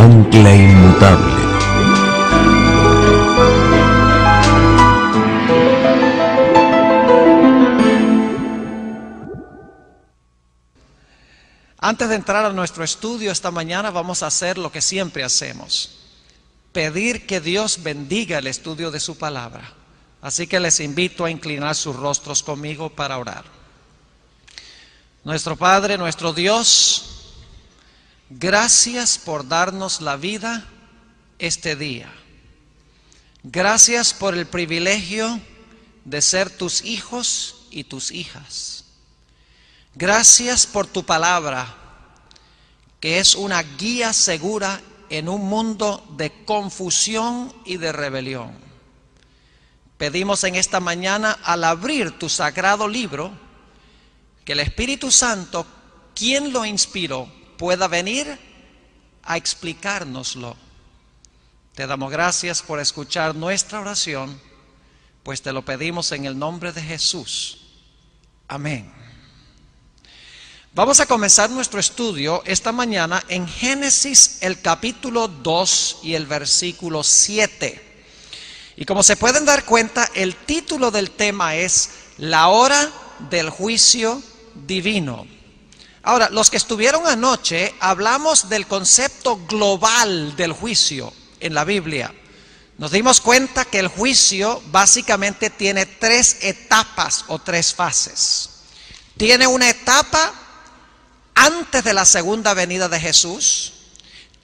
ancla inmutable. Antes de entrar a nuestro estudio esta mañana vamos a hacer lo que siempre hacemos: pedir que Dios bendiga el estudio de su palabra. Así que les invito a inclinar sus rostros conmigo para orar. Nuestro Padre, nuestro Dios, gracias por darnos la vida este día. Gracias por el privilegio de ser tus hijos y tus hijas. Gracias por tu palabra, que es una guía segura en un mundo de confusión y de rebelión. Pedimos en esta mañana, al abrir tu sagrado libro, que el Espíritu Santo, quien lo inspiró, pueda venir a explicárnoslo. Te damos gracias por escuchar nuestra oración, pues te lo pedimos en el nombre de Jesús. Amén. Vamos a comenzar nuestro estudio esta mañana en Génesis, el capítulo 2 y el versículo 7. Y como se pueden dar cuenta, el título del tema es La hora del juicio divino. Ahora, los que estuvieron anoche, hablamos del concepto global del juicio en la Biblia. Nos dimos cuenta que el juicio básicamente tiene tres etapas o tres fases. Tiene una etapa antes de la segunda venida de Jesús,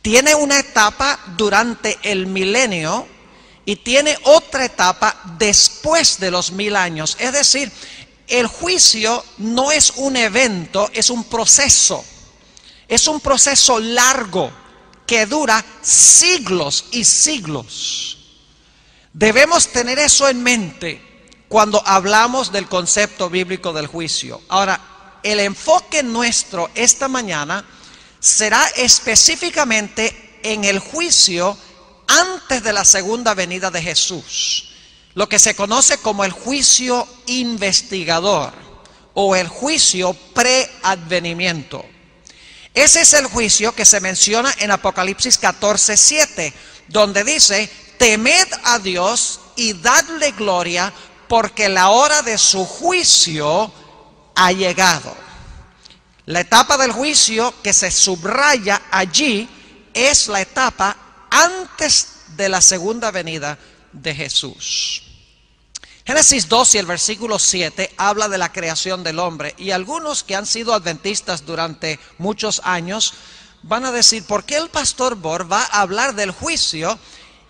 tiene una etapa durante el milenio y tiene otra etapa después de los 1000 años. Es decir, el juicio no es un evento, es un proceso. Es un proceso largo que dura siglos y siglos. Debemos tener eso en mente cuando hablamos del concepto bíblico del juicio. Ahora, el enfoque nuestro esta mañana será específicamente en el juicio antes de la segunda venida de Jesús, lo que se conoce como el juicio investigador o el juicio preadvenimiento. Ese es el juicio que se menciona en Apocalipsis 14:7, donde dice: temed a Dios y dadle gloria, porque la hora de su juicio ha llegado. La etapa del juicio que se subraya allí es la etapa antes de la segunda venida de Jesús. Génesis 2 y el versículo 7 habla de la creación del hombre, y algunos que han sido adventistas durante muchos años van a decir: ¿por qué el pastor Bor va a hablar del juicio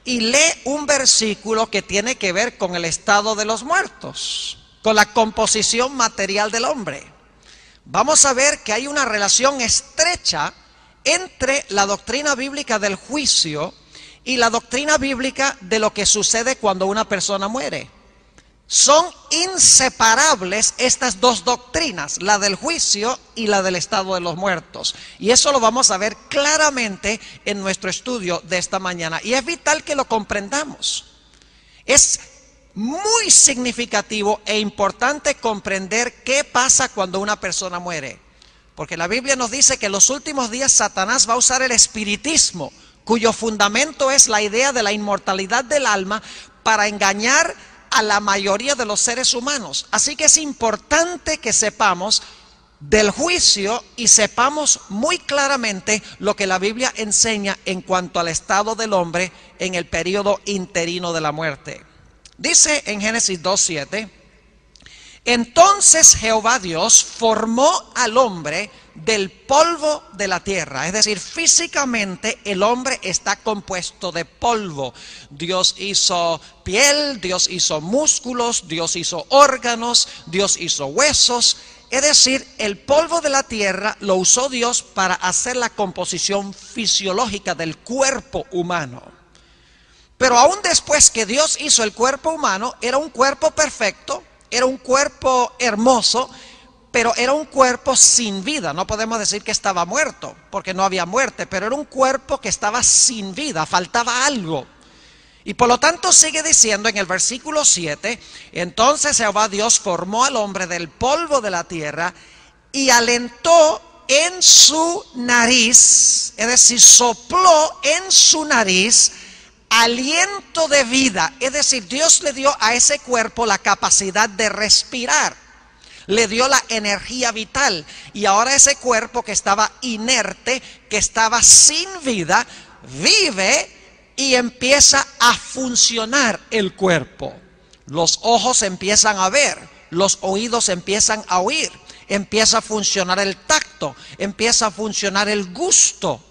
y lee un versículo que tiene que ver con el estado de los muertos, con la composición material del hombre? Vamos a ver que hay una relación estrecha entre la doctrina bíblica del juicio y la doctrina bíblica de lo que sucede cuando una persona muere. Son inseparables estas dos doctrinas, la del juicio y la del estado de los muertos. Y eso lo vamos a ver claramente en nuestro estudio de esta mañana. Y es vital que lo comprendamos. Es muy significativo e importante comprender qué pasa cuando una persona muere, porque la Biblia nos dice que en los últimos días Satanás va a usar el espiritismo, cuyo fundamento es la idea de la inmortalidad del alma, para engañar a la mayoría de los seres humanos. Así que es importante que sepamos del juicio y sepamos muy claramente lo que la Biblia enseña en cuanto al estado del hombre en el periodo interino de la muerte. Dice en Génesis 2:7: entonces Jehová Dios formó al hombre del polvo de la tierra. Es decir, físicamente el hombre está compuesto de polvo. Dios hizo piel, Dios hizo músculos, Dios hizo órganos, Dios hizo huesos. Es decir, el polvo de la tierra lo usó Dios para hacer la composición fisiológica del cuerpo humano. Pero aún después que Dios hizo el cuerpo humano, era un cuerpo perfecto, era un cuerpo hermoso, pero era un cuerpo sin vida. No podemos decir que estaba muerto, porque no había muerte, pero era un cuerpo que estaba sin vida, faltaba algo. Y por lo tanto sigue diciendo en el versículo 7: entonces Jehová Dios formó al hombre del polvo de la tierra y alentó en su nariz, es decir, sopló en su nariz aliento de vida. Es decir, Dios le dio a ese cuerpo la capacidad de respirar, le dio la energía vital, y ahora ese cuerpo que estaba inerte, que estaba sin vida, vive y empieza a funcionar el cuerpo. Los ojos empiezan a ver, los oídos empiezan a oír, empieza a funcionar el tacto, empieza a funcionar el gusto.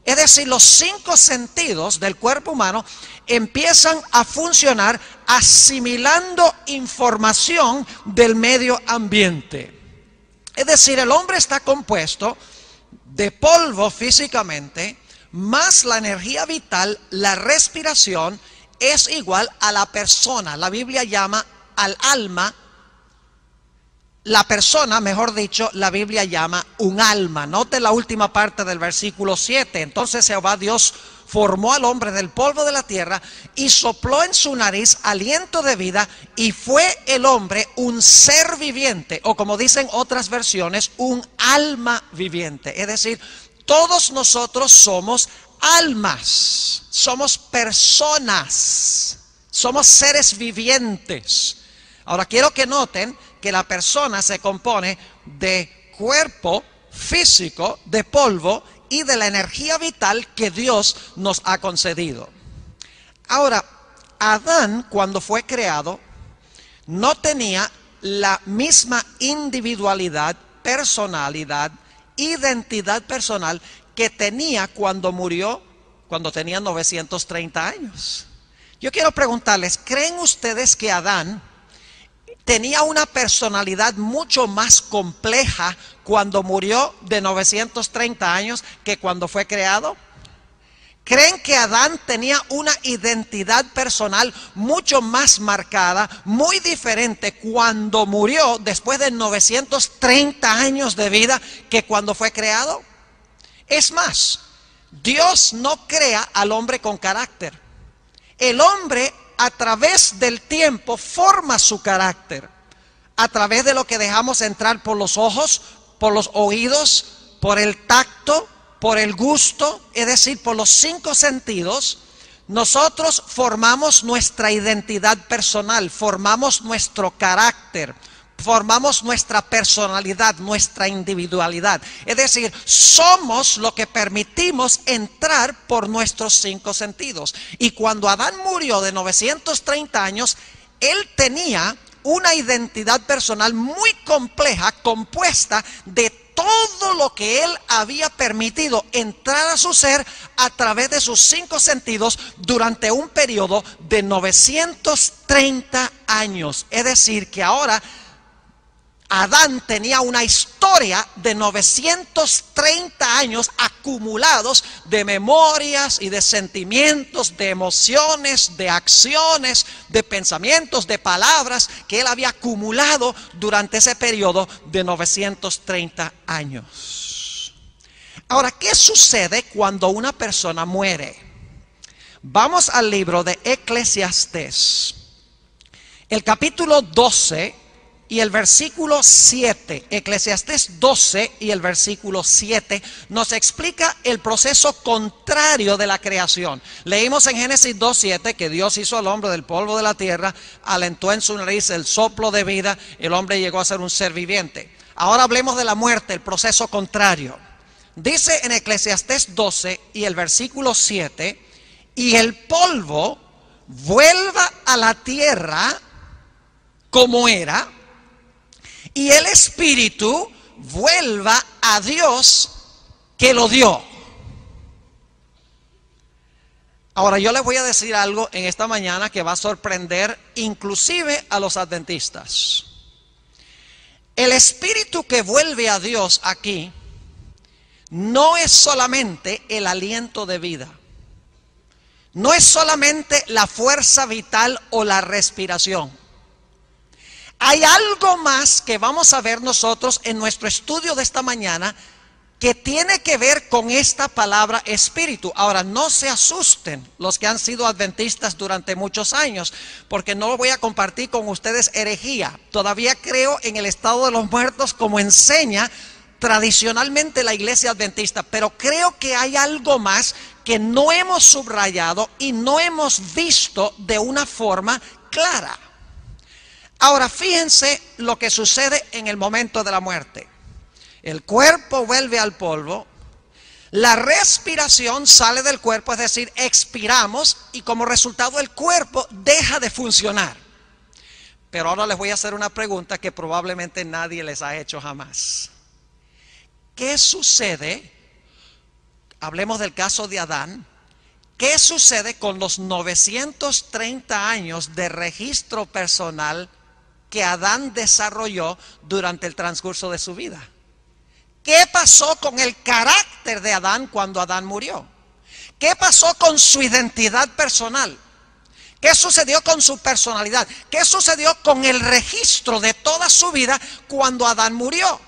Es decir, los 5 sentidos del cuerpo humano empiezan a funcionar asimilando información del medio ambiente. Es decir, el hombre está compuesto de polvo físicamente, más la energía vital, la respiración, es igual a la persona. La Biblia llama al alma, la persona, mejor dicho, la Biblia llama un alma. Note la última parte del versículo 7. Entonces Jehová Dios formó al hombre del polvo de la tierra y sopló en su nariz aliento de vida, y fue el hombre un ser viviente, o como dicen otras versiones, un alma viviente. Es decir, todos nosotros somos almas, somos personas, somos seres vivientes. Ahora quiero que noten que la persona se compone de cuerpo físico, de polvo y de la energía vital que Dios nos ha concedido. Ahora, Adán, cuando fue creado, no tenía la misma individualidad, personalidad, identidad personal que tenía cuando murió, cuando tenía 930 años. Yo quiero preguntarles, ¿creen ustedes que Adán tenía una personalidad mucho más compleja cuando murió de 930 años que cuando fue creado? ¿Creen que Adán tenía una identidad personal mucho más marcada, muy diferente cuando murió después de 930 años de vida que cuando fue creado? Es más, Dios no crea al hombre con carácter. El hombre a través del tiempo forma su carácter, a través de lo que dejamos entrar por los ojos, por los oídos, por el tacto, por el gusto, es decir, por los 5 sentidos. Nosotros formamos nuestra identidad personal, formamos nuestro carácter, formamos nuestra personalidad, nuestra individualidad. Es decir, somos lo que permitimos entrar por nuestros 5 sentidos. Y cuando Adán murió de 930 años, él tenía una identidad personal muy compleja, compuesta de todo lo que él había permitido entrar a su ser a través de sus 5 sentidos durante un periodo de 930 años. Es decir, que ahora Adán tenía una historia de 930 años acumulados de memorias y de sentimientos, de emociones, de acciones, de pensamientos, de palabras que él había acumulado durante ese periodo de 930 años. Ahora, ¿qué sucede cuando una persona muere? Vamos al libro de Eclesiastés, el capítulo 12 y el versículo 7, Eclesiastés 12 y el versículo 7 nos explica el proceso contrario de la creación. Leímos en Génesis 2:7 que Dios hizo al hombre del polvo de la tierra, alentó en su nariz el soplo de vida, el hombre llegó a ser un ser viviente. Ahora hablemos de la muerte, el proceso contrario. Dice en Eclesiastés 12 y el versículo 7, y el polvo vuelva a la tierra como era, y el espíritu vuelva a Dios que lo dio. Ahora yo les voy a decir algo en esta mañana que va a sorprender inclusive a los adventistas. El espíritu que vuelve a Dios aquí no es solamente el aliento de vida, no es solamente la fuerza vital o la respiración. Hay algo más que vamos a ver nosotros en nuestro estudio de esta mañana que tiene que ver con esta palabra espíritu. Ahora, no se asusten los que han sido adventistas durante muchos años, porque no voy a compartir con ustedes herejía. Todavía creo en el estado de los muertos como enseña tradicionalmente la iglesia adventista, pero creo que hay algo más que no hemos subrayado y no hemos visto de una forma clara. Ahora, fíjense lo que sucede en el momento de la muerte. El cuerpo vuelve al polvo, la respiración sale del cuerpo, es decir, expiramos, y como resultado el cuerpo deja de funcionar. Pero ahora les voy a hacer una pregunta que probablemente nadie les ha hecho jamás. ¿Qué sucede? Hablemos del caso de Adán. ¿Qué sucede con los 930 años de registro personal que Adán desarrolló durante el transcurso de su vida? ¿Qué pasó con el carácter de Adán cuando Adán murió? ¿Qué pasó con su identidad personal? ¿Qué sucedió con su personalidad? ¿Qué sucedió con el registro de toda su vida cuando Adán murió?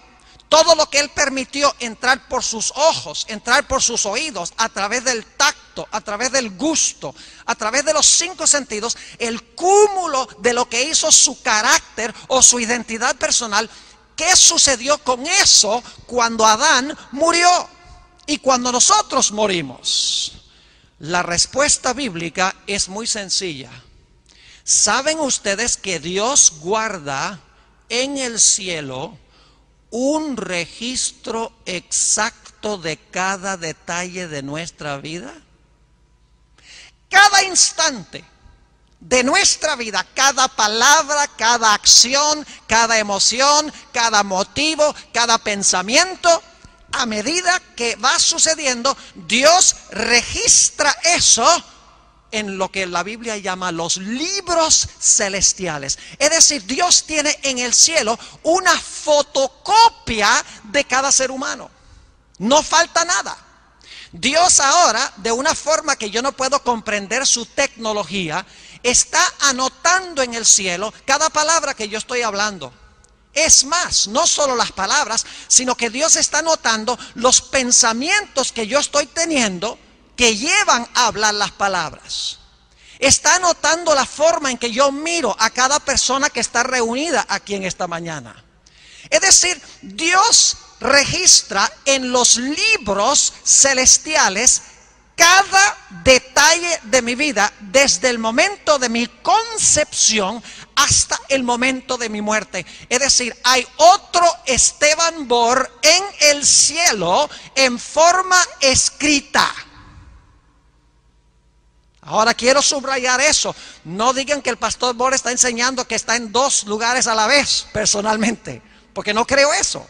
Todo lo que él permitió entrar por sus ojos, entrar por sus oídos, a través del tacto, a través del gusto, a través de los 5 sentidos, el cúmulo de lo que hizo su carácter o su identidad personal. ¿Qué sucedió con eso cuando Adán murió y cuando nosotros morimos? La respuesta bíblica es muy sencilla. ¿Saben ustedes que Dios guarda en el cielo un registro exacto de cada detalle de nuestra vida? Cada instante de nuestra vida, cada palabra, cada acción, cada emoción, cada motivo, cada pensamiento, a medida que va sucediendo, Dios registra eso en lo que la Biblia llama los libros celestiales. Es decir, Dios tiene en el cielo una fotocopia de cada ser humano. No falta nada. Dios ahora, de una forma que yo no puedo comprender su tecnología, está anotando en el cielo cada palabra que yo estoy hablando. Es más, no solo las palabras, sino que Dios está anotando los pensamientos que yo estoy teniendo que llevan a hablar las palabras. Está anotando la forma en que yo miro a cada persona que está reunida aquí en esta mañana. Es decir, Dios registra en los libros celestiales cada detalle de mi vida, desde el momento de mi concepción hasta el momento de mi muerte. Es decir, hay otro Esteban Bor en el cielo en forma escrita. Ahora quiero subrayar eso. No digan que el pastor Bor está enseñando que está en 2 lugares a la vez, personalmente, porque no creo eso.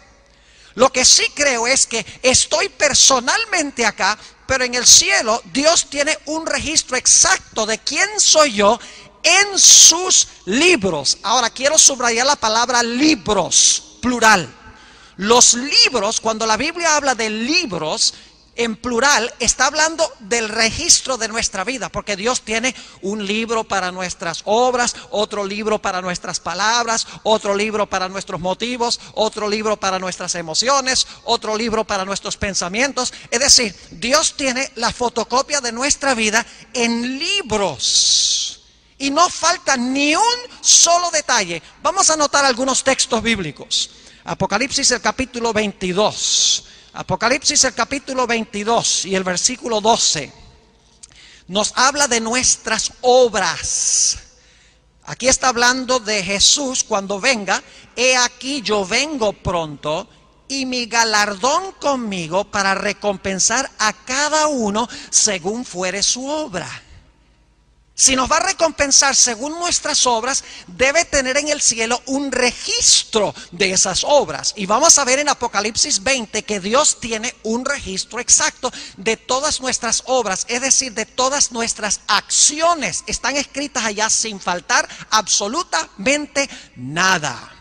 Lo que sí creo es que estoy personalmente acá, pero en el cielo Dios tiene un registro exacto de quién soy yo en sus libros. Ahora quiero subrayar la palabra libros, plural. Los libros, cuando la Biblia habla de libros en plural, está hablando del registro de nuestra vida, porque Dios tiene un libro para nuestras obras, otro libro para nuestras palabras, otro libro para nuestros motivos, otro libro para nuestras emociones, otro libro para nuestros pensamientos. Es decir, Dios tiene la fotocopia de nuestra vida en libros y no falta ni un solo detalle. Vamos a anotar algunos textos bíblicos. Apocalipsis el capítulo 22. Apocalipsis el capítulo 22 y el versículo 12 nos habla de nuestras obras. Aquí está hablando de Jesús cuando venga. He aquí yo vengo pronto y mi galardón conmigo para recompensar a cada uno según fuere su obra. Si nos va a recompensar según nuestras obras, debe tener en el cielo un registro de esas obras. Y vamos a ver en Apocalipsis 20 que Dios tiene un registro exacto de todas nuestras obras, es decir, de todas nuestras acciones. Están escritas allá sin faltar absolutamente nada.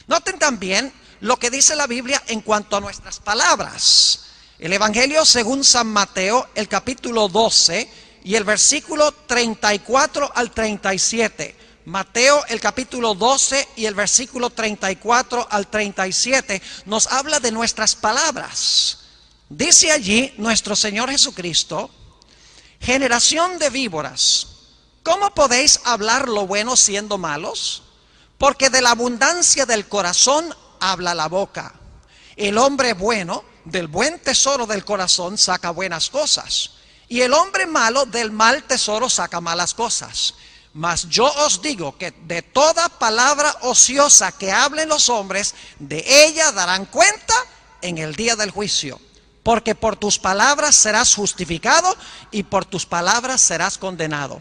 Noten también lo que dice la Biblia en cuanto a nuestras palabras. El Evangelio según San Mateo, el capítulo 12 y el versículo 34 al 37. Mateo el capítulo 12 y el versículo 34 al 37 nos habla de nuestras palabras. Dice allí nuestro Señor Jesucristo: generación de víboras, ¿cómo podéis hablar lo bueno siendo malos? Porque de la abundancia del corazón habla la boca. El hombre bueno, del buen tesoro del corazón saca buenas cosas, y el hombre malo del mal tesoro saca malas cosas. Mas yo os digo que de toda palabra ociosa que hablen los hombres, de ella darán cuenta en el día del juicio. Porque por tus palabras serás justificado y por tus palabras serás condenado.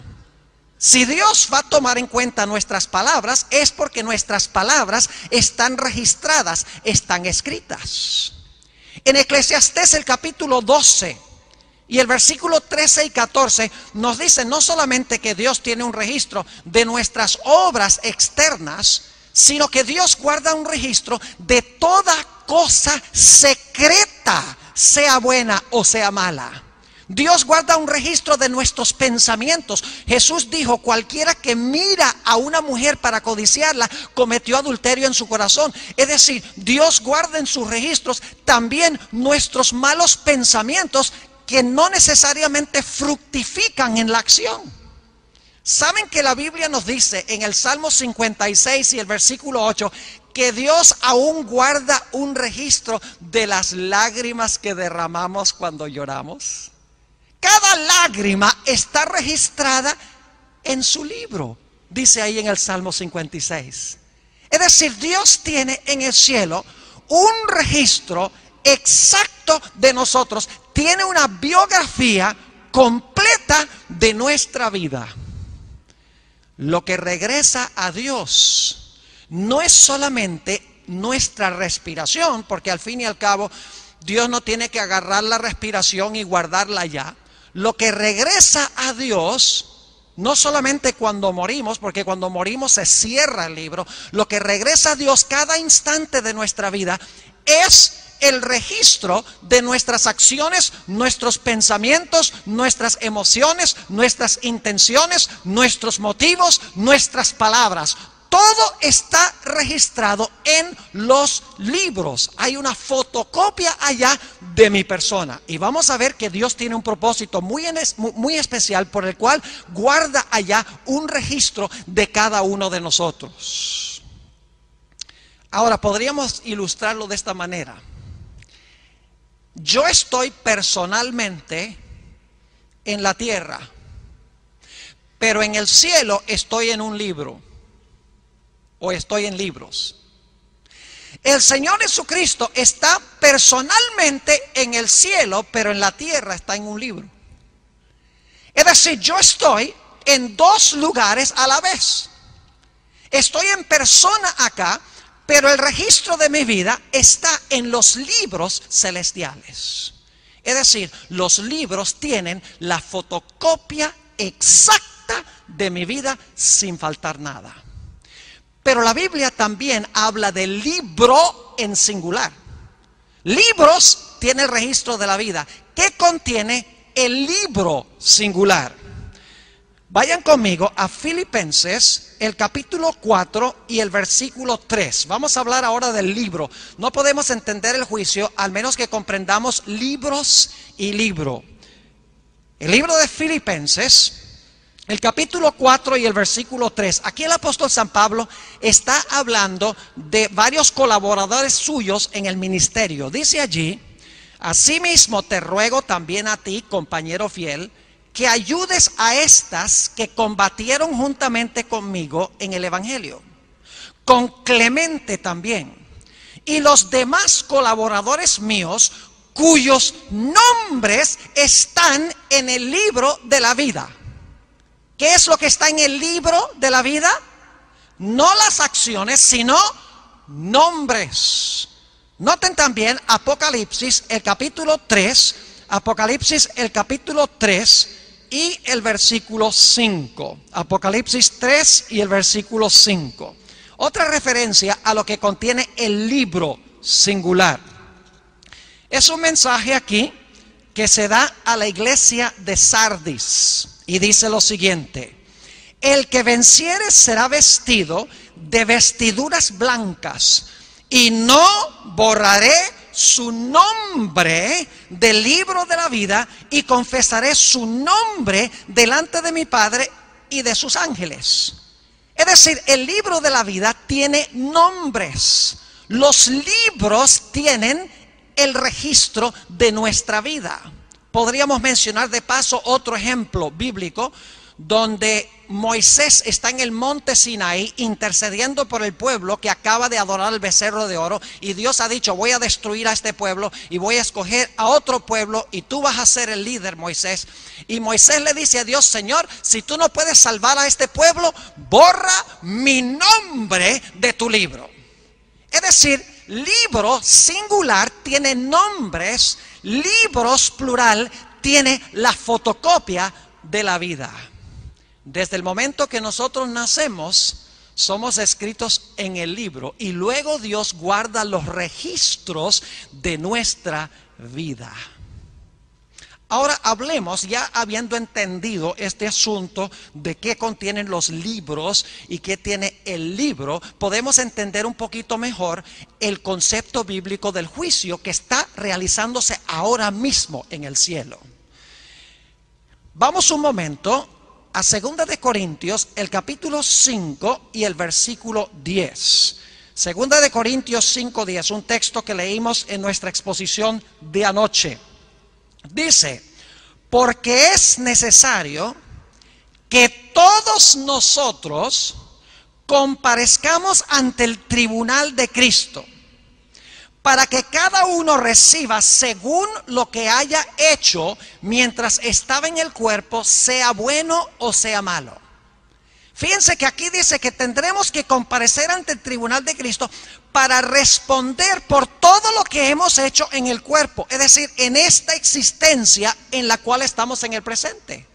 Si Dios va a tomar en cuenta nuestras palabras, es porque nuestras palabras están registradas, están escritas. En Eclesiastés el capítulo 12 y el versículo 13 y 14 nos dice no solamente que Dios tiene un registro de nuestras obras externas, sino que Dios guarda un registro de toda cosa secreta, sea buena o sea mala. Dios guarda un registro de nuestros pensamientos. Jesús dijo, cualquiera que mira a una mujer para codiciarla, cometió adulterio en su corazón. Es decir, Dios guarda en sus registros también nuestros malos pensamientos que no necesariamente fructifican en la acción. ¿Saben que la Biblia nos dice en el Salmo 56 y el versículo 8 que Dios aún guarda un registro de las lágrimas que derramamos cuando lloramos? Cada lágrima está registrada en su libro, dice ahí en el Salmo 56. Es decir, Dios tiene en el cielo un registro exacto de nosotros, tiene una biografía completa de nuestra vida. Lo que regresa a Dios no es solamente nuestra respiración, porque al fin y al cabo Dios no tiene que agarrar la respiración y guardarla ya. Lo que regresa a Dios, no solamente cuando morimos, porque cuando morimos se cierra el libro, lo que regresa a Dios cada instante de nuestra vida es el registro de nuestras acciones, nuestros pensamientos, nuestras emociones, nuestras intenciones, nuestros motivos, nuestras palabras. Todo está registrado en los libros. Hay una fotocopia allá de mi persona. Y vamos a ver que Dios tiene un propósito muy especial por el cual guarda allá un registro de cada uno de nosotros. Ahora, podríamos ilustrarlo de esta manera. Yo estoy personalmente en la tierra, pero en el cielo estoy en un libro. O estoy en libros. El Señor Jesucristo está personalmente en el cielo, pero en la tierra está en un libro. Es decir, yo estoy en dos lugares a la vez. Estoy en persona acá, pero el registro de mi vida está en los libros celestiales. Es decir, los libros tienen la fotocopia exacta de mi vida sin faltar nada. Pero la Biblia también habla del libro en singular. Libros tiene el registro de la vida. ¿Qué contiene el libro singular? Vayan conmigo a Filipenses, el capítulo 4 y el versículo 3. Vamos a hablar ahora del libro. No podemos entender el juicio al menos que comprendamos libros y libro. El libro de Filipenses, el capítulo 4 y el versículo 3. Aquí el apóstol San Pablo está hablando de varios colaboradores suyos en el ministerio. Dice allí, asimismo te ruego también a ti, compañero fiel, que ayudes a estas que combatieron juntamente conmigo en el evangelio, con Clemente también, y los demás colaboradores míos, cuyos nombres están en el libro de la vida. ¿Qué es lo que está en el libro de la vida? No las acciones, sino nombres. Noten también Apocalipsis, el capítulo 3, Apocalipsis, el capítulo 3 y el versículo 5. Apocalipsis 3 y el versículo 5. Otra referencia a lo que contiene el libro singular. Es un mensaje aquí que se da a la iglesia de Sardis. Y dice lo siguiente: el que venciere será vestido de vestiduras blancas, y no borraré su nombre del libro de la vida, y confesaré su nombre delante de mi Padre y de sus ángeles. Es decir, el libro de la vida tiene nombres. los libros tienen el registro de nuestra vida. Podríamos mencionar de paso otro ejemplo bíblico donde Moisés está en el monte Sinaí intercediendo por el pueblo que acaba de adorar al becerro de oro, y Dios ha dicho: voy a destruir a este pueblo y voy a escoger a otro pueblo y tú vas a ser el líder, Moisés. Y Moisés le dice a Dios: Señor, si tú no puedes salvar a este pueblo, borra mi nombre de tu libro. Es decir, libro singular tiene nombres, libros plural tiene la fotocopia de la vida. Desde el momento que nosotros nacemos, somos escritos en el libro, y luego Dios guarda los registros de nuestra vida. Ahora hablemos, ya habiendo entendido este asunto de qué contienen los libros y qué tiene el libro, podemos entender un poquito mejor el concepto bíblico del juicio que está realizándose ahora mismo en el cielo. Vamos un momento a 2 de Corintios, el capítulo 5 y el versículo 10. 2 de Corintios 5:10, un texto que leímos en nuestra exposición de anoche. Dice: porque es necesario que todos nosotros comparezcamos ante el tribunal de Cristo, para que cada uno reciba según lo que haya hecho mientras estaba en el cuerpo, sea bueno o sea malo. Fíjense que aquí dice que tendremos que comparecer ante el tribunal de Cristo para responder por todo lo que hemos hecho en el cuerpo, es decir, en esta existencia en la cual estamos en el presente.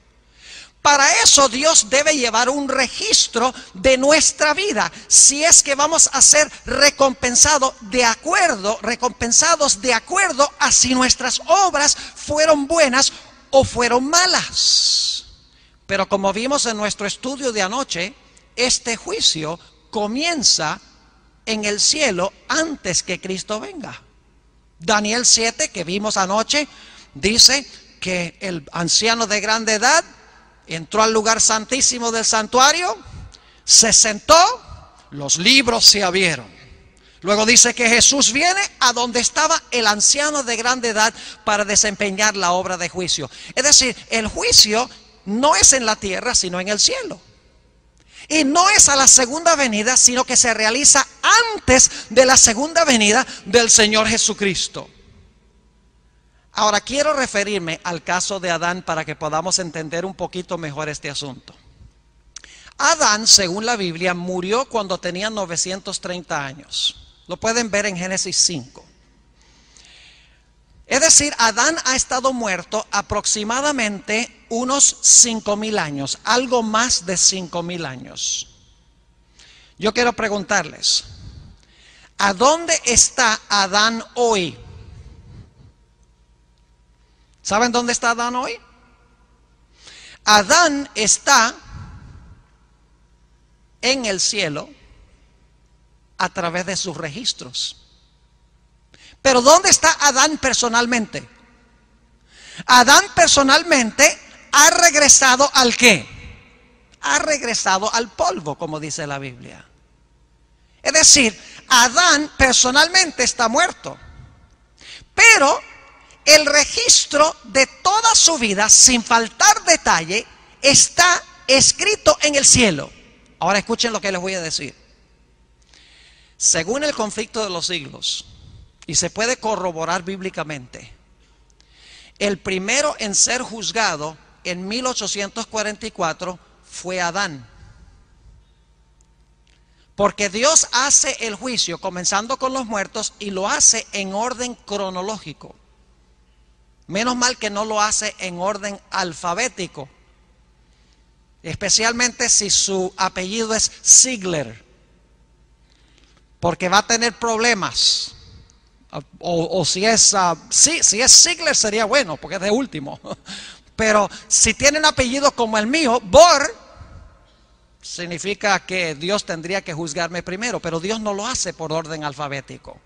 Para eso Dios debe llevar un registro de nuestra vida, si es que vamos a ser recompensados de acuerdo a si nuestras obras fueron buenas o fueron malas. Pero como vimos en nuestro estudio de anoche, este juicio comienza en el cielo antes que Cristo venga. Daniel 7, que vimos anoche, dice que el anciano de grande edad entró al lugar santísimo del santuario, se sentó, los libros se abrieron. Luego dice que Jesús viene a donde estaba el anciano de grande edad para desempeñar la obra de juicio. Es decir, el juicio no es en la tierra, sino en el cielo. Y no es a la segunda venida, sino que se realiza antes de la segunda venida del Señor Jesucristo. Ahora quiero referirme al caso de Adán para que podamos entender un poquito mejor este asunto. Adán, según la Biblia, murió cuando tenía 930 años. Lo pueden ver en Génesis 5. Es decir, Adán ha estado muerto aproximadamente unos 5,000 años, algo más de 5,000 años. Yo quiero preguntarles, ¿a dónde está Adán hoy? ¿Saben dónde está Adán hoy? Adán está en el cielo a través de sus registros. Pero ¿dónde está Adán personalmente? Adán personalmente ha regresado ¿al qué? Ha regresado al polvo, como dice la Biblia. Es decir, Adán personalmente está muerto. Pero el registro de toda su vida, sin faltar detalle, está escrito en el cielo. Ahora escuchen lo que les voy a decir. Según el conflicto de los siglos, y se puede corroborar bíblicamente, el primero en ser juzgado en 1844 fue Adán. Porque Dios hace el juicio comenzando con los muertos y lo hace en orden cronológico. Menos mal que no lo hace en orden alfabético, especialmente si su apellido es Ziegler, porque va a tener problemas. O si es Ziegler sería bueno, porque es de último. Pero si tienen apellido como el mío, Bor, significa que Dios tendría que juzgarme primero. Pero Dios no lo hace por orden alfabético.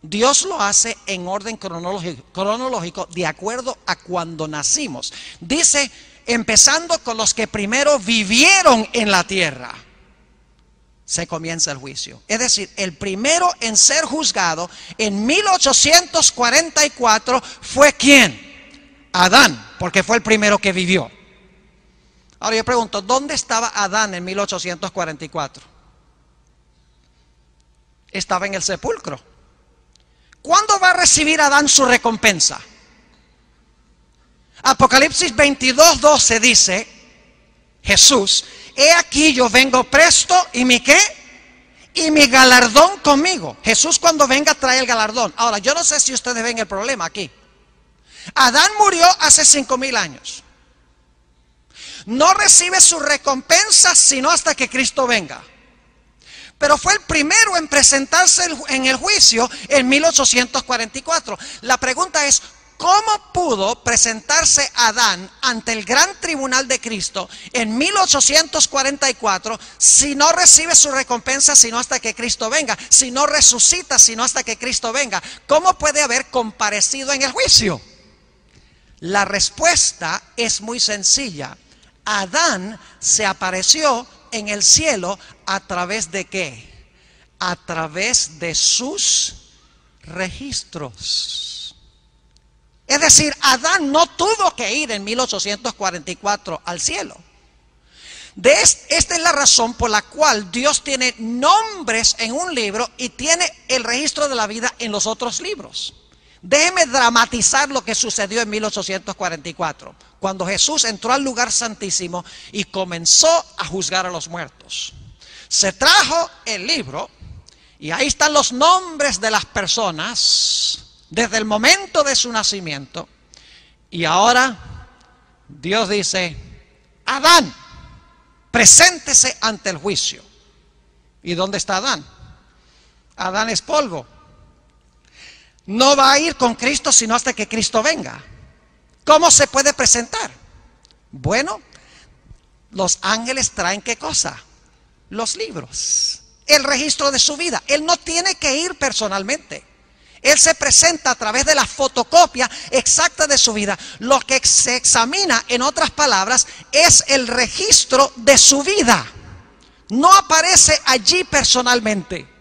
Dios lo hace en orden cronológico de acuerdo a cuando nacimos. Dice, empezando con los que primero vivieron en la tierra. se comienza el juicio. Es decir, el primero en ser juzgado en 1844 fue ¿quién? Adán, porque fue el primero que vivió. Ahora yo pregunto, ¿dónde estaba Adán en 1844? Estaba en el sepulcro. ¿Cuándo va a recibir Adán su recompensa? Apocalipsis 22:12 dice, Jesús, he aquí yo vengo presto, ¿y mi qué? Y mi galardón conmigo. Jesús cuando venga trae el galardón. Ahora, yo no sé si ustedes ven el problema aquí. Adán murió hace 5,000 años. No recibe su recompensa sino hasta que Cristo venga. Pero fue el primero en presentarse en el juicio en 1844. La pregunta es, ¿cómo pudo presentarse Adán ante el gran tribunal de Cristo en 1844 si no recibe su recompensa sino hasta que Cristo venga? Si no resucita sino hasta que Cristo venga. ¿Cómo puede haber comparecido en el juicio? La respuesta es muy sencilla. Adán se apareció en el cielo a través de ¿qué? A través de sus registros. Es decir, Adán no tuvo que ir en 1844 al cielo. Esta es la razón por la cual Dios tiene nombres en un libro y tiene el registro de la vida en los otros libros. Déjeme dramatizar lo que sucedió en 1844, cuando Jesús entró al lugar santísimo y comenzó a juzgar a los muertos. Se trajo el libro y ahí están los nombres de las personas desde el momento de su nacimiento. Y ahora Dios dice, Adán, preséntese ante el juicio. ¿Y dónde está Adán? Adán es polvo. No va a ir con Cristo sino hasta que Cristo venga. ¿Cómo se puede presentar? Bueno, los ángeles traen ¿qué cosa? Los libros, el registro de su vida. Él no tiene que ir personalmente. Él se presenta a través de la fotocopia exacta de su vida. Lo que se examina, en otras palabras, es el registro de su vida. No aparece allí personalmente.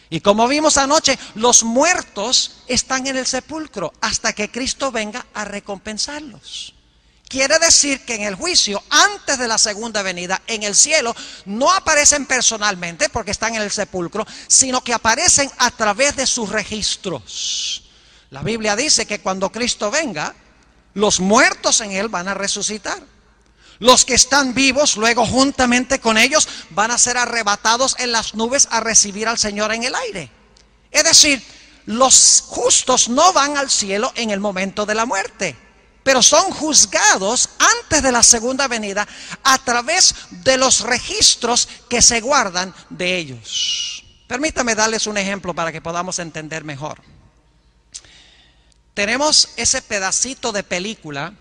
Y como vimos anoche, los muertos están en el sepulcro hasta que Cristo venga a recompensarlos. Quiere decir que en el juicio, antes de la segunda venida, en el cielo, no aparecen personalmente porque están en el sepulcro, sino que aparecen a través de sus registros. La Biblia dice que cuando Cristo venga, los muertos en Él van a resucitar. Los que están vivos, luego juntamente con ellos, van a ser arrebatados en las nubes a recibir al Señor en el aire. Es decir, los justos no van al cielo en el momento de la muerte, pero son juzgados antes de la segunda venida a través de los registros que se guardan de ellos. Permítame darles un ejemplo para que podamos entender mejor. Tenemos ese pedacito de película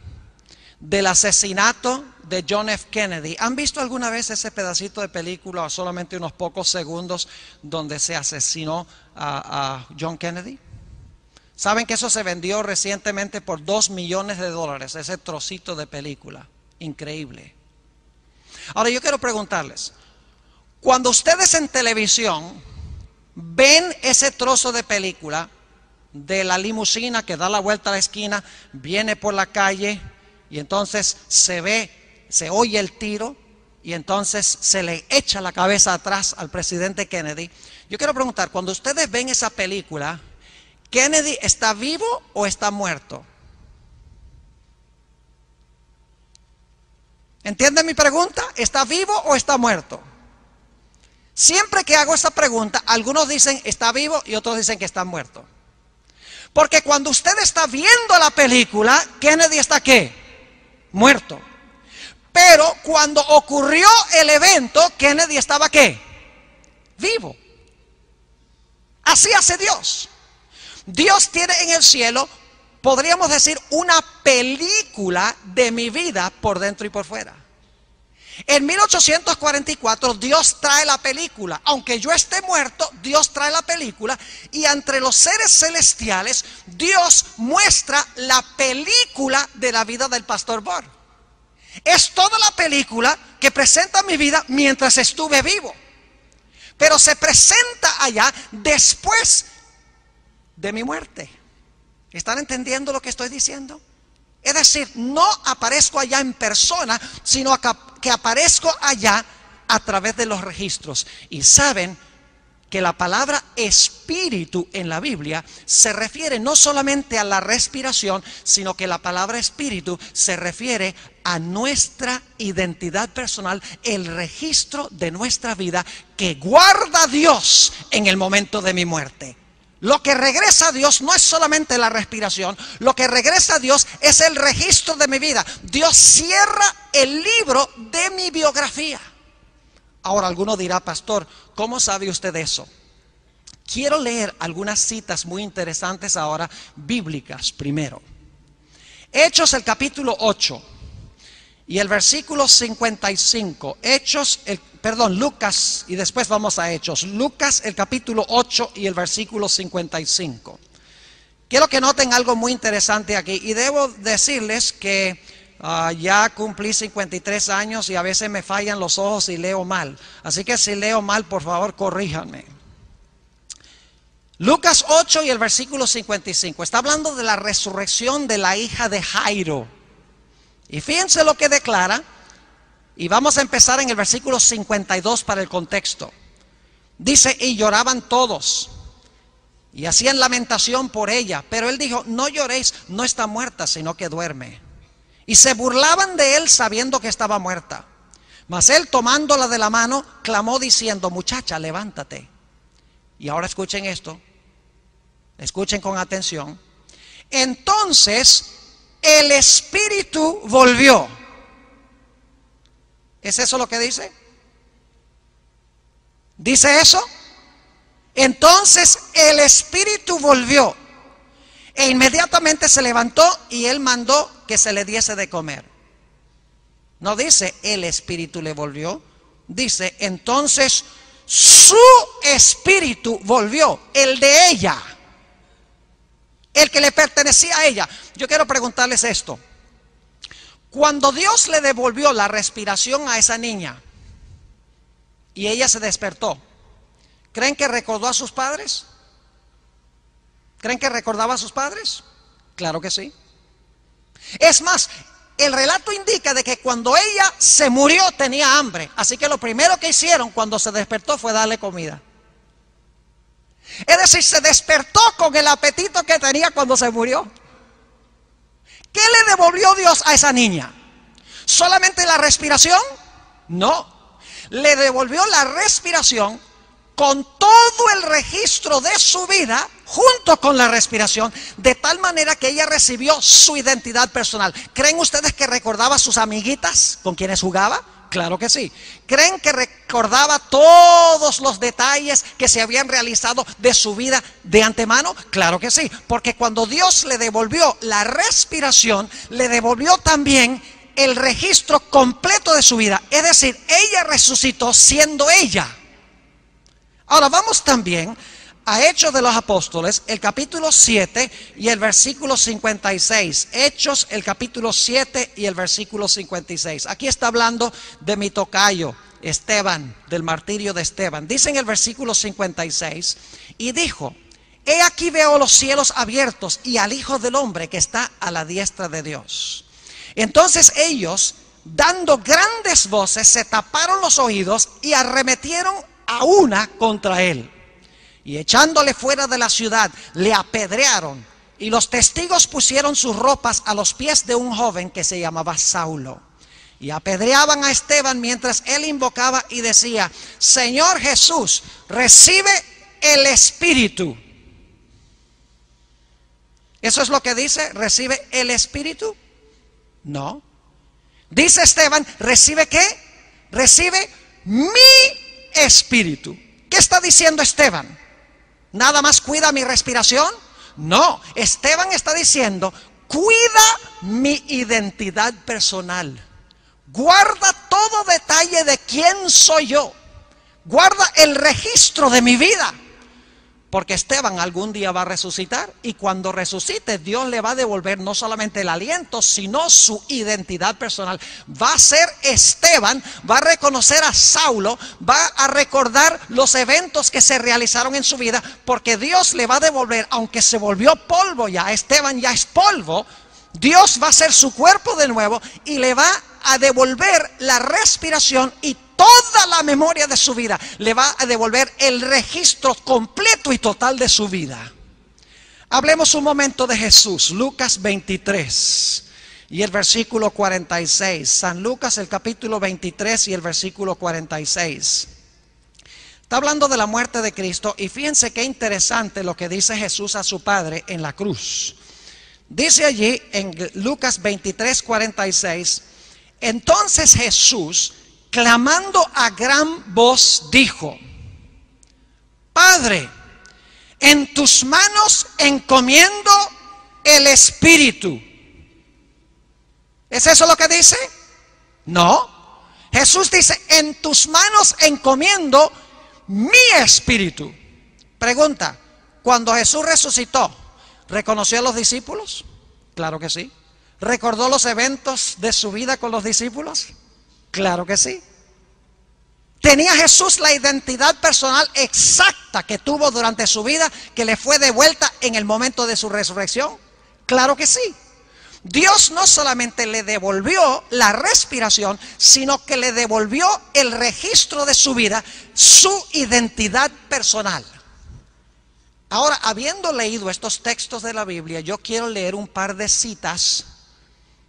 del asesinato de John F. Kennedy. ¿Han visto alguna vez ese pedacito de película o solamente unos pocos segundos donde se asesinó a John Kennedy? ¿Saben que eso se vendió recientemente por $2 millones, ese trocito de película? Increíble. Ahora yo quiero preguntarles, cuando ustedes en televisión ven ese trozo de película de la limusina que da la vuelta a la esquina, viene por la calle y entonces se oye el tiro y entonces se le echa la cabeza atrás al presidente Kennedy. Yo quiero preguntar, cuando ustedes ven esa película, ¿Kennedy está vivo o está muerto? ¿Entienden mi pregunta? ¿Está vivo o está muerto? Siempre que hago esa pregunta, algunos dicen está vivo y otros dicen que está muerto. Porque cuando usted está viendo la película, Kennedy está ¿qué? Muerto. Pero cuando ocurrió el evento, Kennedy estaba ¿qué? Vivo. Así hace Dios. Dios tiene en el cielo, podríamos decir, una película de mi vida por dentro y por fuera. En 1844 Dios trae la película. Aunque yo esté muerto, Dios trae la película. Y entre los seres celestiales, Dios muestra la película de la vida del pastor Bohr. Es toda la película que presenta mi vida mientras estuve vivo. pero se presenta allá después de mi muerte. ¿Están entendiendo lo que estoy diciendo? Es decir, no aparezco allá en persona, sino que aparezco allá a través de los registros. Y saben que la palabra espíritu en la Biblia se refiere no solamente a la respiración, sino que la palabra espíritu se refiere a nuestra identidad personal, el registro de nuestra vida que guarda Dios en el momento de mi muerte. Lo que regresa a Dios no es solamente la respiración, lo que regresa a Dios es el registro de mi vida. Dios cierra el libro de mi biografía. Ahora alguno dirá, pastor, ¿cómo sabe usted eso? Quiero leer algunas citas muy interesantes ahora, bíblicas primero. Hechos el capítulo 8 y el versículo 55. Lucas, y después vamos a Hechos. Lucas el capítulo 8 y el versículo 55. Quiero que noten algo muy interesante aquí, y debo decirles que ya cumplí 53 años y a veces me fallan los ojos y leo mal. Así que si leo mal, por favor, corríjanme. Lucas 8 y el versículo 55. Está hablando de la resurrección de la hija de Jairo. Y fíjense lo que declara. Y vamos a empezar en el versículo 52 para el contexto. Dice, y lloraban todos y hacían lamentación por ella. Pero él dijo, no lloréis, no está muerta, sino que duerme. Y se burlaban de él sabiendo que estaba muerta. Mas él, tomándola de la mano, clamó diciendo, muchacha, levántate. Y ahora escuchen esto, escuchen con atención. Entonces el espíritu volvió. ¿Es eso lo que dice? ¿Dice eso? Entonces el espíritu volvió. E inmediatamente se levantó y él mandó que se le diese de comer. No dice el espíritu le volvió. Dice entonces su espíritu volvió, el de ella, el que le pertenecía a ella. Yo quiero preguntarles esto. Cuando Dios le devolvió la respiración a esa niña y ella se despertó, ¿creen que recordó a sus padres? ¿Creen que recordaba a sus padres? Claro que sí. Es más, el relato indica de que cuando ella se murió tenía hambre. Así que lo primero que hicieron cuando se despertó fue darle comida. Es decir, se despertó con el apetito que tenía cuando se murió. ¿Qué le devolvió Dios a esa niña? ¿Solamente la respiración? No. Le devolvió la respiración con todo el registro de su vida, junto con la respiración, de tal manera que ella recibió su identidad personal. ¿Creen ustedes que recordaba a sus amiguitas con quienes jugaba? Claro que sí. ¿Creen que recordaba todos los detalles que se habían realizado de su vida de antemano? Claro que sí, porque cuando Dios le devolvió la respiración, le devolvió también el registro completo de su vida. Es decir, ella resucitó siendo ella. Ahora vamos también a Hechos de los Apóstoles, el capítulo 7 y el versículo 56. Hechos, el capítulo 7 y el versículo 56. Aquí está hablando de mi tocayo, Esteban, del martirio de Esteban. Dice en el versículo 56, y dijo, he aquí veo los cielos abiertos y al Hijo del Hombre que está a la diestra de Dios. Entonces ellos, dando grandes voces, se taparon los oídos y arremetieron a una contra él. Y echándole fuera de la ciudad, le apedrearon. Y los testigos pusieron sus ropas a los pies de un joven que se llamaba Saulo. Y apedreaban a Esteban mientras él invocaba y decía, Señor Jesús, recibe el Espíritu. ¿Eso es lo que dice? ¿Recibe el Espíritu? No. Dice Esteban, ¿recibe qué? Recibe mi Espíritu. ¿Qué está diciendo Esteban? ¿Nada más cuida mi respiración? No, Esteban está diciendo, cuida mi identidad personal. Guarda todo detalle de quién soy yo. Guarda el registro de mi vida. Porque Esteban algún día va a resucitar, y cuando resucite Dios le va a devolver no solamente el aliento, sino su identidad personal. Va a ser Esteban, va a reconocer a Saulo, va a recordar los eventos que se realizaron en su vida, porque Dios le va a devolver, aunque se volvió polvo ya, Esteban ya es polvo, Dios va a hacer su cuerpo de nuevo y le va a devolver la respiración y toda la memoria de su vida. Le va a devolver el registro completo y total de su vida. Hablemos un momento de Jesús. Lucas 23 y el versículo 46. San Lucas, el capítulo 23 y el versículo 46. Está hablando de la muerte de Cristo, y fíjense qué interesante lo que dice Jesús a su Padre en la cruz. Dice allí en Lucas 23, 46: entonces Jesús, clamando a gran voz, dijo: Padre, en tus manos encomiendo el Espíritu. ¿Es eso lo que dice? No. Jesús dice: en tus manos encomiendo mi espíritu. Pregunta: cuando Jesús resucitó, ¿reconoció a los discípulos? Claro que sí. ¿Recordó los eventos de su vida con los discípulos? Claro que sí. ¿Tenía Jesús la identidad personal exacta que tuvo durante su vida, que le fue devuelta en el momento de su resurrección? Claro que sí. Dios no solamente le devolvió la respiración, sino que le devolvió el registro de su vida, su identidad personal. Ahora, habiendo leído estos textos de la Biblia, yo quiero leer un par de citas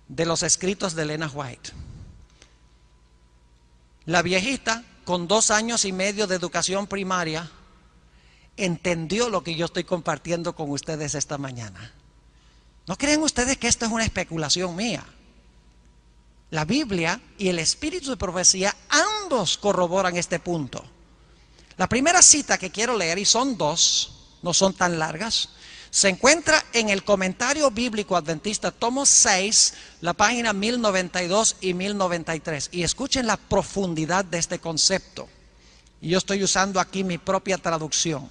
de los escritos de Elena White. La viejita, con 2 años y medio de educación primaria, entendió lo que yo estoy compartiendo con ustedes esta mañana. ¿No creen ustedes que esto es una especulación mía? La Biblia y el espíritu de profecía ambos corroboran este punto. La primera cita que quiero leer, y son 2, no son tan largas, se encuentra en el Comentario Bíblico Adventista, tomo 6, la página 1092 y 1093. Y escuchen la profundidad de este concepto. Y yo estoy usando aquí mi propia traducción.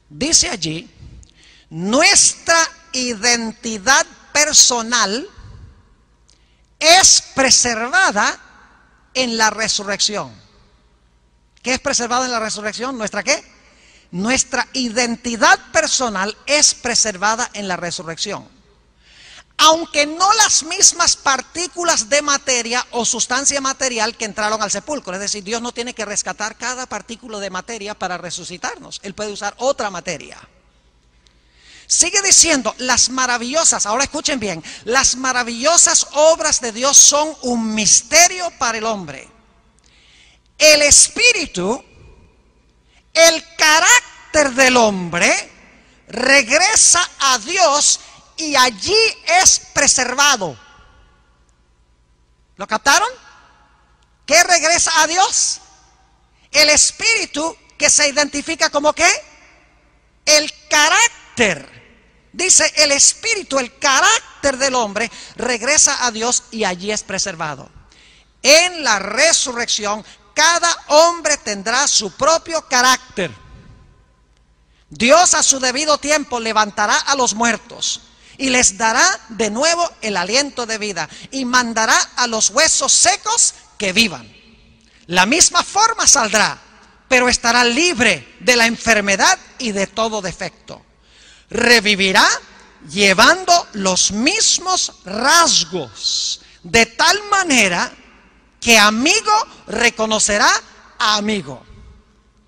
Dice allí: nuestra identidad personal es preservada en la resurrección. ¿Qué es preservada en la resurrección? ¿Nuestra qué? Nuestra identidad personal es preservada en la resurrección. Aunque no las mismas partículas de materia o sustancia material que entraron al sepulcro. Es decir, Dios no tiene que rescatar cada partícula de materia para resucitarnos. Él puede usar otra materia. Sigue diciendo: las maravillosas, ahora escuchen bien, las maravillosas obras de Dios son un misterio para el hombre. El espíritu, el carácter del hombre, regresa a Dios y allí es preservado. ¿Lo captaron? ¿Qué regresa a Dios? El espíritu, que se identifica como ¿qué? El carácter. Dice: el espíritu, el carácter del hombre, regresa a Dios y allí es preservado. En la resurrección, cada hombre tendrá su propio carácter. Dios a su debido tiempo levantará a los muertos y les dará de nuevo el aliento de vida, y mandará a los huesos secos que vivan. La misma forma saldrá, pero estará libre de la enfermedad y de todo defecto. Revivirá llevando los mismos rasgos, de tal manera que amigo reconocerá a amigo.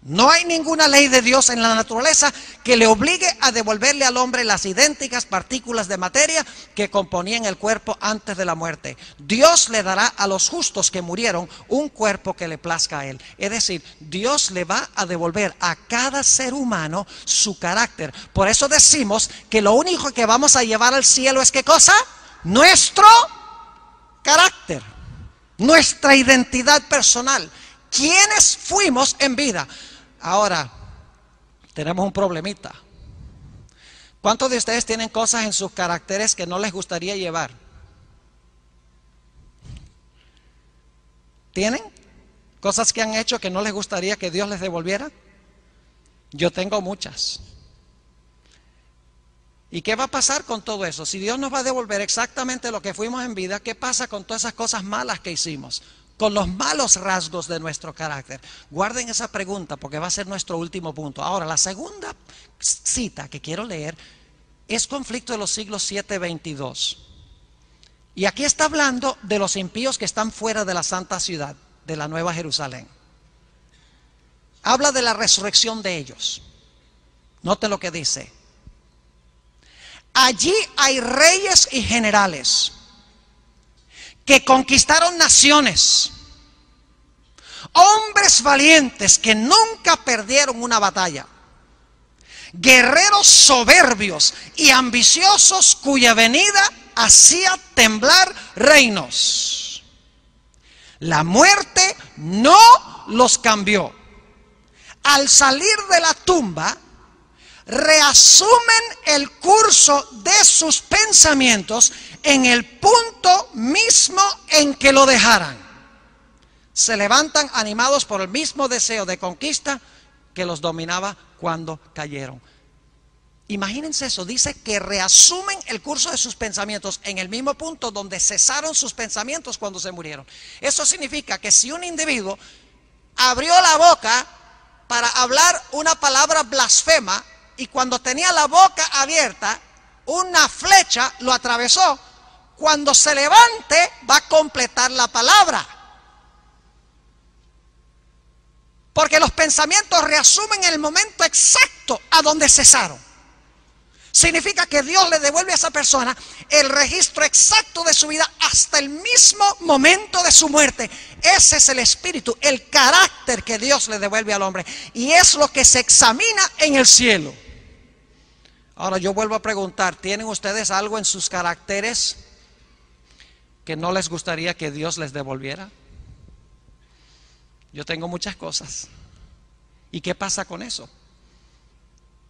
No hay ninguna ley de Dios en la naturaleza que le obligue a devolverle al hombre las idénticas partículas de materia que componían el cuerpo antes de la muerte. Dios le dará a los justos que murieron un cuerpo que le plazca a él. Es decir, Dios le va a devolver a cada ser humano su carácter. Por eso decimos que lo único que vamos a llevar al cielo es ¿qué cosa? Nuestro carácter, nuestra identidad personal. ¿Quiénes fuimos en vida? Ahora, tenemos un problemita. ¿Cuántos de ustedes tienen cosas en sus caracteres que no les gustaría llevar? ¿Tienen cosas que han hecho que no les gustaría que Dios les devolviera? Yo tengo muchas. ¿Y qué va a pasar con todo eso? Si Dios nos va a devolver exactamente lo que fuimos en vida, ¿qué pasa con todas esas cosas malas que hicimos? Con los malos rasgos de nuestro carácter. Guarden esa pregunta porque va a ser nuestro último punto. Ahora, la segunda cita que quiero leer es Conflicto de los Siglos 7:22. Y aquí está hablando de los impíos que están fuera de la santa ciudad, de la Nueva Jerusalén. Habla de la resurrección de ellos. Note lo que dice. Allí hay reyes y generales que conquistaron naciones, hombres valientes que nunca perdieron una batalla, guerreros soberbios y ambiciosos cuya venida hacía temblar reinos. La muerte no los cambió. Al salir de la tumba, reasumen el curso de sus pensamientos en el punto mismo en que lo dejaran. Se levantan animados por el mismo deseo de conquista que los dominaba cuando cayeron. Imagínense eso, dice que reasumen el curso de sus pensamientos en el mismo punto donde cesaron sus pensamientos cuando se murieron. Eso significa que si un individuo abrió la boca para hablar una palabra blasfema, y cuando tenía la boca abierta, una flecha lo atravesó, cuando se levante va a completar la palabra. Porque los pensamientos reasumen el momento exacto a donde cesaron. Significa que Dios le devuelve a esa persona el registro exacto de su vida hasta el mismo momento de su muerte. Ese es el espíritu, el carácter que Dios le devuelve al hombre. Y es lo que se examina en el cielo. Ahora yo vuelvo a preguntar, ¿tienen ustedes algo en sus caracteres que no les gustaría que Dios les devolviera? Yo tengo muchas cosas. ¿Y qué pasa con eso?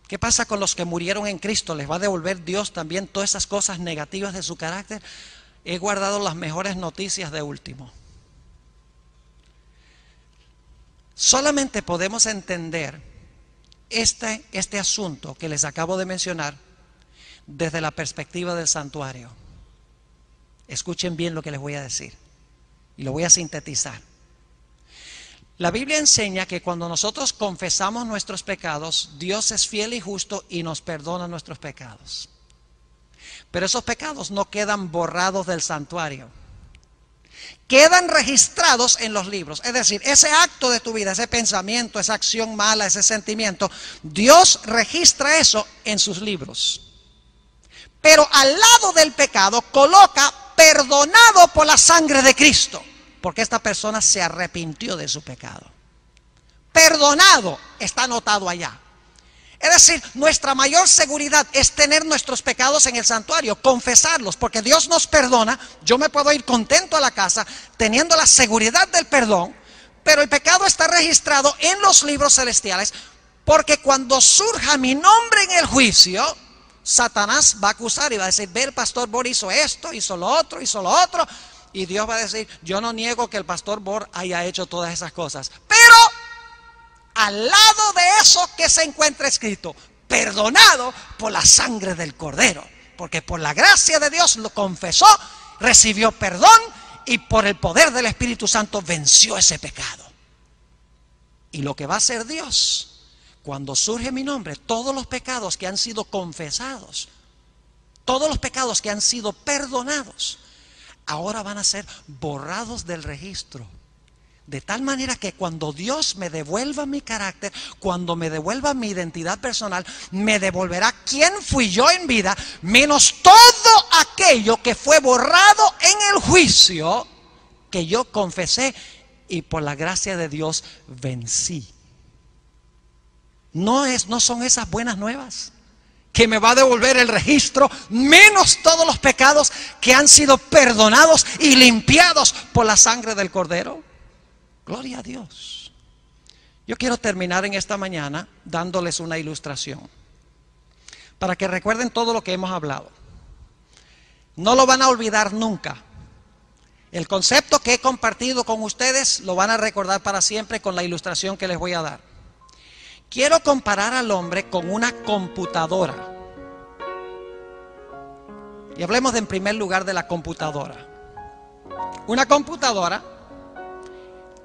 ¿Qué pasa con los que murieron en Cristo? ¿Les va a devolver Dios también todas esas cosas negativas de su carácter? He guardado las mejores noticias de último. Solamente podemos entender este asunto que les acabo de mencionar desde la perspectiva del santuario. Escuchen bien lo que les voy a decir y lo voy a sintetizar. La Biblia enseña que cuando nosotros confesamos nuestros pecados, Dios es fiel y justo y nos perdona nuestros pecados. Pero esos pecados no quedan borrados del santuario. Quedan registrados en los libros. Es decir, ese acto de tu vida, ese pensamiento, esa acción mala, ese sentimiento, Dios registra eso en sus libros. Pero al lado del pecado coloca perdonado por la sangre de Cristo, porque esta persona se arrepintió de su pecado. Perdonado está anotado allá. Es decir, nuestra mayor seguridad es tener nuestros pecados en el santuario, confesarlos, porque Dios nos perdona. Yo me puedo ir contento a la casa teniendo la seguridad del perdón, pero el pecado está registrado en los libros celestiales, porque cuando surja mi nombre en el juicio, Satanás va a acusar y va a decir, ve, el pastor Bor hizo esto, hizo lo otro, y Dios va a decir, yo no niego que el pastor Bor haya hecho todas esas cosas, pero al lado de eso que se encuentra escrito, perdonado por la sangre del Cordero, porque por la gracia de Dios lo confesó, recibió perdón y por el poder del Espíritu Santo venció ese pecado. Y lo que va a hacer Dios, cuando surge mi nombre, todos los pecados que han sido confesados, todos los pecados que han sido perdonados, ahora van a ser borrados del registro. De tal manera que cuando Dios me devuelva mi carácter, cuando me devuelva mi identidad personal, me devolverá quién fui yo en vida, menos todo aquello que fue borrado en el juicio que yo confesé y por la gracia de Dios vencí. No son esas buenas nuevas que me va a devolver el registro, menos todos los pecados que han sido perdonados y limpiados por la sangre del Cordero. Gloria a Dios. Yo quiero terminar en esta mañana dándoles una ilustración para que recuerden todo lo que hemos hablado. No lo van a olvidar nunca. El concepto que he compartido con ustedes lo van a recordar para siempre con la ilustración que les voy a dar. Quiero comparar al hombre con una computadora. Y hablemos en primer lugar de la computadora. Una computadora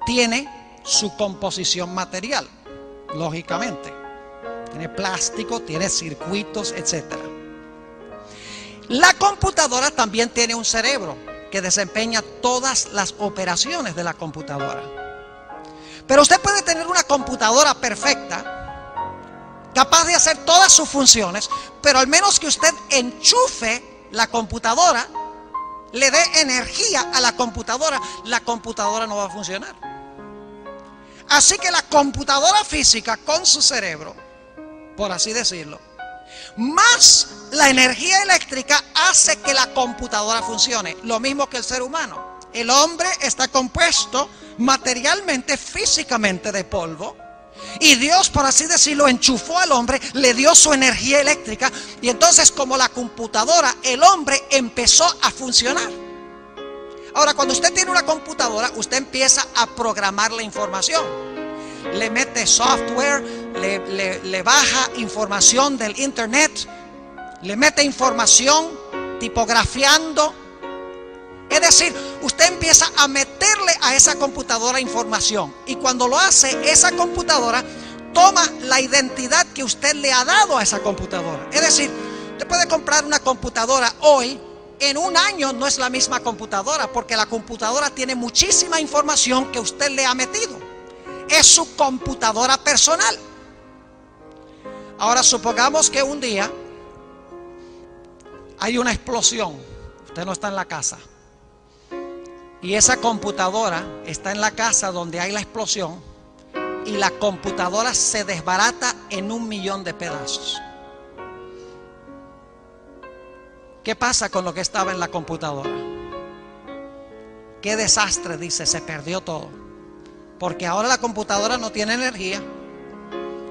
tiene su composición material, lógicamente. Tiene plástico, tiene circuitos, etc. La computadora también tiene un cerebro que desempeña todas las operaciones de la computadora. Pero usted puede tener una computadora perfecta, capaz de hacer todas sus funciones, pero al menos que usted enchufe la computadora, le dé energía a la computadora no va a funcionar. Así que la computadora física con su cerebro, por así decirlo, más la energía eléctrica hace que la computadora funcione. Lo mismo que el ser humano. El hombre está compuesto materialmente, físicamente de polvo. Y Dios, por así decirlo, enchufó al hombre, le dio su energía eléctrica. Y entonces, como la computadora, el hombre empezó a funcionar. Ahora, cuando usted tiene una computadora, usted empieza a programar la información. Le mete software, le baja información del internet, le mete información tipografiando. Es decir, usted empieza a meterle a esa computadora información. Y cuando lo hace, esa computadora toma la identidad que usted le ha dado a esa computadora. Es decir, usted puede comprar una computadora hoy, en un año no es la misma computadora, porque la computadora tiene muchísima información que usted le ha metido. Es su computadora personal. Ahora supongamos que un día hay una explosión. Usted no está en la casa. Y esa computadora está en la casa donde hay la explosión. Y la computadora se desbarata en 1.000.000 de pedazos. ¿Qué pasa con lo que estaba en la computadora? Qué desastre, dice, se perdió todo. Porque ahora la computadora no tiene energía.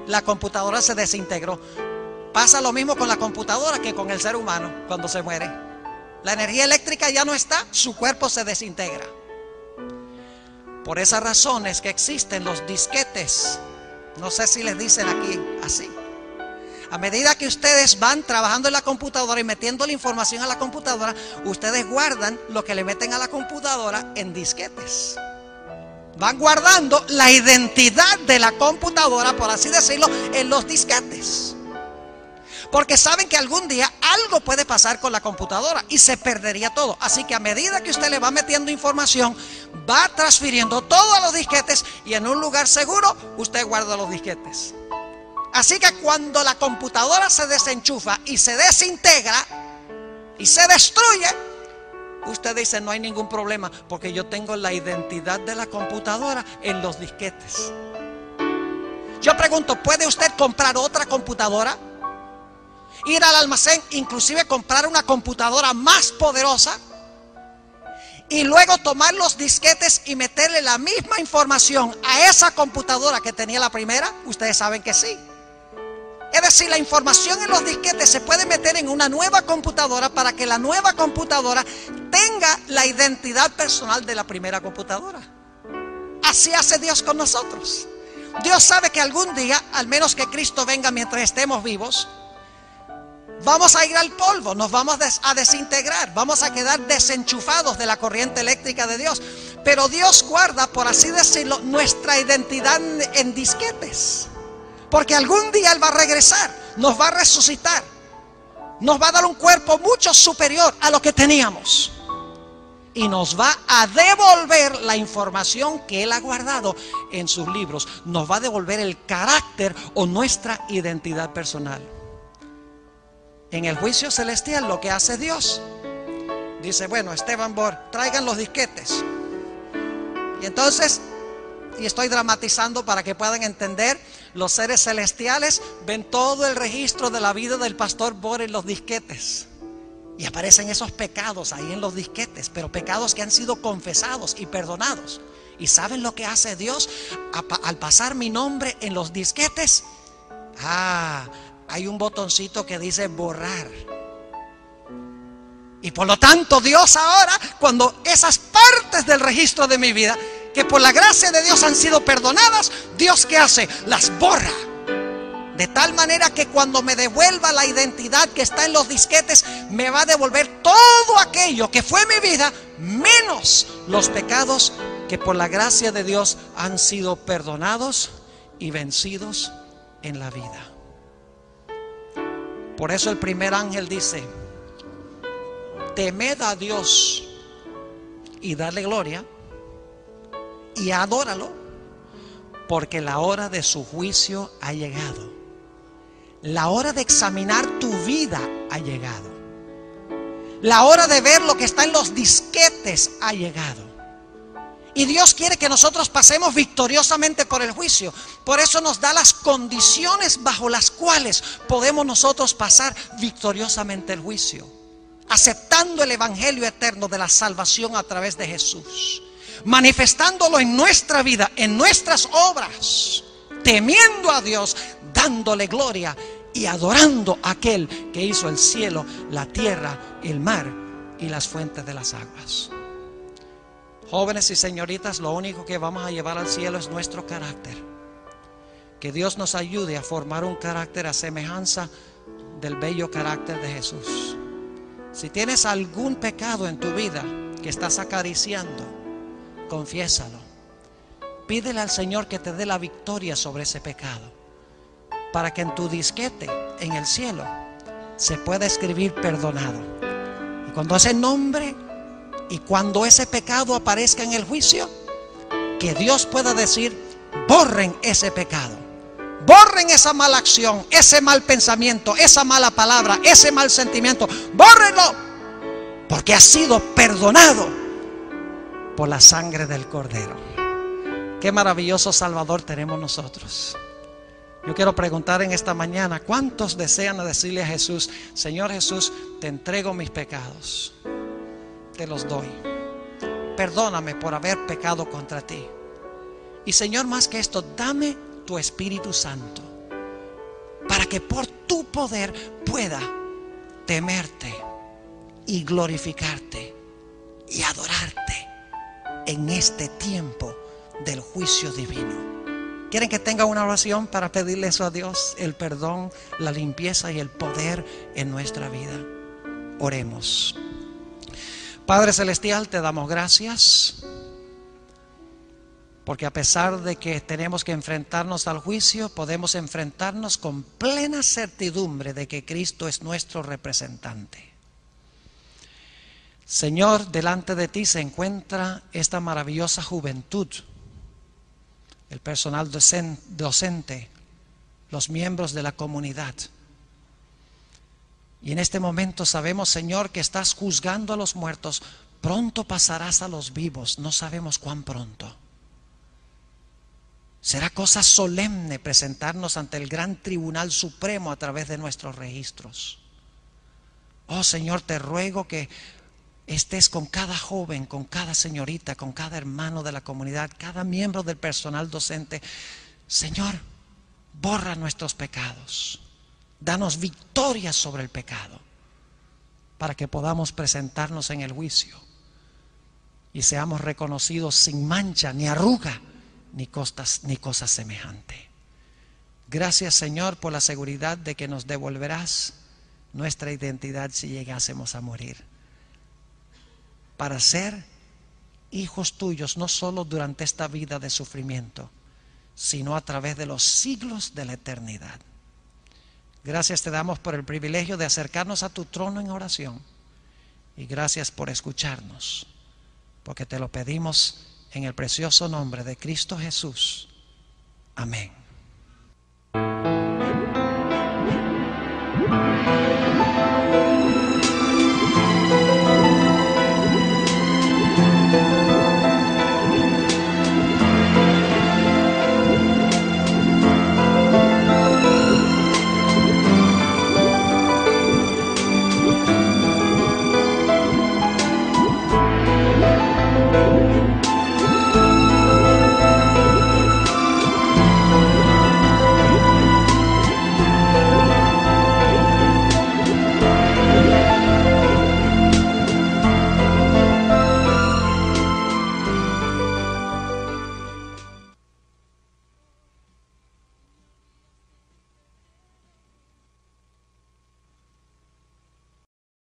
La computadora se desintegró. Pasa lo mismo con la computadora que con el ser humano cuando se muere. La energía eléctrica ya no está, su cuerpo se desintegra. Por esa razón es que existen los disquetes. No sé si les dicen aquí así. A medida que ustedes van trabajando en la computadora y metiendo la información a la computadora, ustedes guardan lo que le meten a la computadora en disquetes. Van guardando la identidad de la computadora, por así decirlo, en los disquetes. Porque saben que algún día algo puede pasar con la computadora y se perdería todo. Así que a medida que usted le va metiendo información, va transfiriendo todo a los disquetes y en un lugar seguro usted guarda los disquetes. Así que cuando la computadora se desenchufa y se desintegra y se destruye, usted dice no hay ningún problema porque yo tengo la identidad de la computadora en los disquetes. Yo pregunto, ¿puede usted comprar otra computadora? Ir al almacén, inclusive comprar una computadora más poderosa y luego tomar los disquetes y meterle la misma información a esa computadora que tenía la primera. Ustedes saben que sí. Es decir, la información en los disquetes se puede meter en una nueva computadora para que la nueva computadora tenga la identidad personal de la primera computadora. Así hace Dios con nosotros. Dios sabe que algún día, al menos que Cristo venga mientras estemos vivos, vamos a ir al polvo, nos vamos a desintegrar, vamos a quedar desenchufados de la corriente eléctrica de Dios. Pero Dios guarda, por así decirlo, nuestra identidad en disquetes. Porque algún día Él va a regresar, nos va a resucitar, nos va a dar un cuerpo mucho superior a lo que teníamos. Y nos va a devolver la información que Él ha guardado en sus libros. Nos va a devolver el carácter o nuestra identidad personal. En el juicio celestial lo que hace Dios, dice, bueno, Esteban Bor, traigan los disquetes. Y entonces, y estoy dramatizando para que puedan entender, los seres celestiales ven todo el registro de la vida del pastor Bor en los disquetes. Y aparecen esos pecados ahí en los disquetes, pero pecados que han sido confesados y perdonados. ¿Y saben lo que hace Dios al pasar mi nombre en los disquetes? Hay un botoncito que dice borrar. Y por lo tanto Dios ahora, cuando esas partes del registro de mi vida, que por la gracia de Dios han sido perdonadas, Dios ¿qué hace? Las borra. de tal manera que cuando me devuelva la identidad que está en los disquetes, me va a devolver todo aquello que fue mi vida, menos los pecados que por la gracia de Dios han sido perdonados y vencidos en la vida. Por eso el primer ángel dice: temed a Dios y darle gloria y adóralo, porque la hora de su juicio ha llegado. La hora de examinar tu vida ha llegado. La hora de ver lo que está en los disquetes ha llegado. Y Dios quiere que nosotros pasemos victoriosamente por el juicio. Por eso nos da las condiciones bajo las cuales podemos nosotros pasar victoriosamente el juicio, aceptando el evangelio eterno de la salvación a través de Jesús, manifestándolo en nuestra vida, en nuestras obras, temiendo a Dios, dándole gloria y adorando a aquel que hizo el cielo, la tierra, el mar y las fuentes de las aguas. Jóvenes y señoritas, lo único que vamos a llevar al cielo es nuestro carácter. Que Dios nos ayude a formar un carácter a semejanza del bello carácter de Jesús. Si tienes algún pecado en tu vida que estás acariciando, confiésalo. Pídele al Señor que te dé la victoria sobre ese pecado, para que en tu disquete en el cielo se pueda escribir perdonado. Y cuando ese nombre y cuando ese pecado aparezca en el juicio, que Dios pueda decir: borren ese pecado, borren esa mala acción, ese mal pensamiento, esa mala palabra, ese mal sentimiento, bórrenlo, porque ha sido perdonado por la sangre del Cordero. Qué maravilloso Salvador tenemos nosotros. Yo quiero preguntar en esta mañana: ¿cuántos desean decirle a Jesús: Señor Jesús, te entrego mis pecados, te los doy, perdóname por haber pecado contra ti, y Señor, más que esto, dame tu Espíritu Santo para que por tu poder pueda temerte y glorificarte y adorarte en este tiempo del juicio divino? ¿Quieren que tenga una oración para pedirle eso a Dios? El perdón, la limpieza y el poder en nuestra vida. Oremos. Padre Celestial, te damos gracias, porque a pesar de que tenemos que enfrentarnos al juicio, podemos enfrentarnos con plena certidumbre de que Cristo es nuestro representante. Señor, delante de ti se encuentra esta maravillosa juventud, el personal docente, los miembros de la comunidad. Y en este momento sabemos, Señor, que estás juzgando a los muertos. Pronto pasarás a los vivos, no sabemos cuán pronto. Será cosa solemne presentarnos ante el gran tribunal supremo a través de nuestros registros. Oh Señor, te ruego que estés con cada joven, con cada señorita, con cada hermano de la comunidad, cada miembro del personal docente. Señor, borra nuestros pecados. Danos victoria sobre el pecado, para que podamos presentarnos en el juicio y seamos reconocidos sin mancha, ni arruga, ni cosa semejante. Gracias, Señor, por la seguridad de que nos devolverás nuestra identidad si llegásemos a morir, para ser hijos tuyos, no solo durante esta vida de sufrimiento, sino a través de los siglos de la eternidad. Gracias te damos por el privilegio de acercarnos a tu trono en oración, y gracias por escucharnos, porque te lo pedimos en el precioso nombre de Cristo Jesús. Amén.